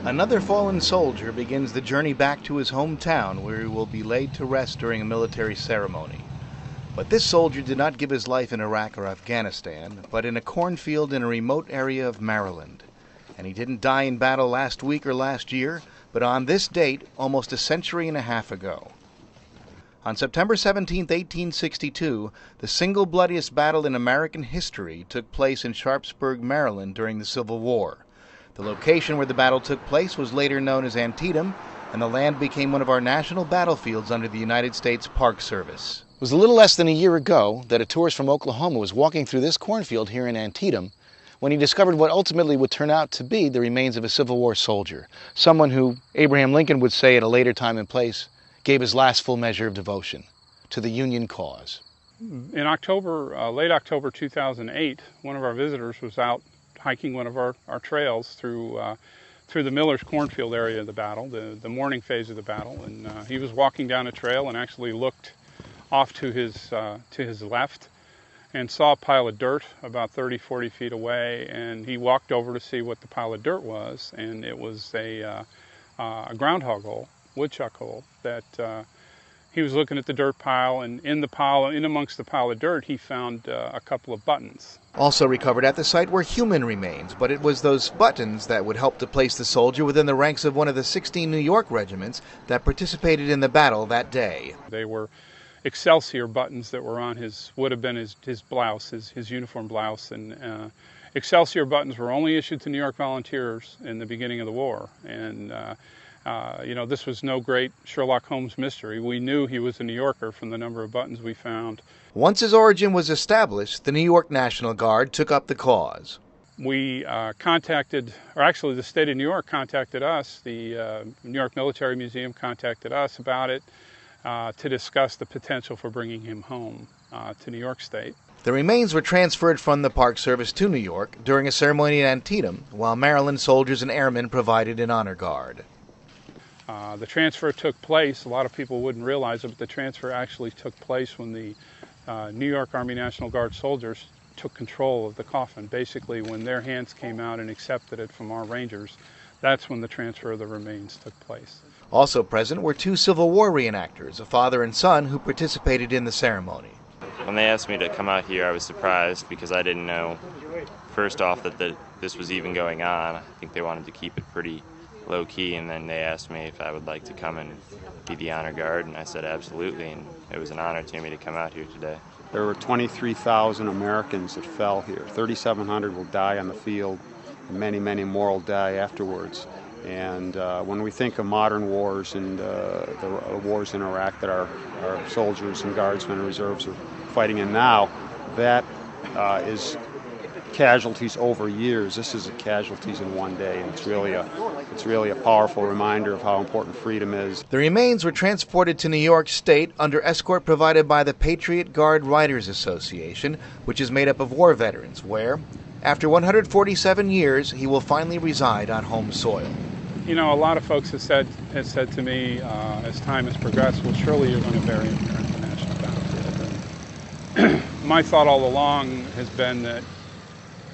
Another fallen soldier begins the journey back to his hometown, where he will be laid to rest during a military ceremony. But this soldier did not give his life in Iraq or Afghanistan, but in a cornfield in a remote area of Maryland. And he didn't die in battle last week or last year, but on this date, almost a century and a half ago. On September 17, 1862, the single bloodiest battle in American history took place in Sharpsburg, Maryland during the Civil War. The location where the battle took place was later known as Antietam, and the land became one of our national battlefields under the United States Park Service. It was a little less than a year ago that a tourist from Oklahoma was walking through this cornfield here in Antietam when he discovered what ultimately would turn out to be the remains of a Civil War soldier, someone who Abraham Lincoln would say at a later time and place gave his last full measure of devotion to the Union cause. In October, late October 2008, one of our visitors was out hiking one of our trails through the Miller's cornfield area of the battle, the morning phase of the battle, and he was walking down a trail and actually looked off to his left and saw a pile of dirt about 30-40 feet away, and he walked over to see what the pile of dirt was, and it was a groundhog hole, woodchuck hole, that he was looking at the dirt pile, and in amongst the pile of dirt, he found a couple of buttons. Also recovered at the site were human remains, but it was those buttons that would help to place the soldier within the ranks of one of the 16 New York regiments that participated in the battle that day. They were Excelsior buttons that were on would have been his blouse, his uniform blouse, and Excelsior buttons were only issued to New York volunteers in the beginning of the war, and this was no great Sherlock Holmes mystery. We knew he was a New Yorker from the number of buttons we found. Once his origin was established, the New York National Guard took up the cause. We the state of New York contacted us, the New York Military Museum contacted us about it to discuss the potential for bringing him home to New York State. The remains were transferred from the Park Service to New York during a ceremony in Antietam, while Maryland soldiers and airmen provided an honor guard. The transfer took place, a lot of people wouldn't realize it, but the transfer actually took place when the New York Army National Guard soldiers took control of the coffin. Basically, when their hands came out and accepted it from our Rangers, that's when the transfer of the remains took place. Also present were two Civil War reenactors, a father and son, who participated in the ceremony. When they asked me to come out here, I was surprised because I didn't know, first off, that this was even going on. I think they wanted to keep it pretty low-key, and then they asked me if I would like to come and be the honor guard, and I said absolutely, and it was an honor to me to come out here today. There were 23,000 Americans that fell here. 3,700 will die on the field, and many, many more will die afterwards. And when we think of modern wars and the wars in Iraq that our soldiers and guardsmen and reserves are fighting in now, that is casualties over years. This is casualties in one day, and it's really a powerful reminder of how important freedom is. The remains were transported to New York State under escort provided by the Patriot Guard Writers Association, which is made up of war veterans, where, after 147 years, he will finally reside on home soil. You know, a lot of folks have said to me as time has progressed, well, surely you're going to bury him here at the National Battlefield. And my thought all along has been that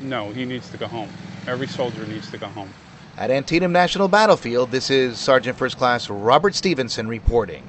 no, he needs to go home. Every soldier needs to go home. At Antietam National Battlefield, this is Sergeant First Class Robert Stephenson reporting.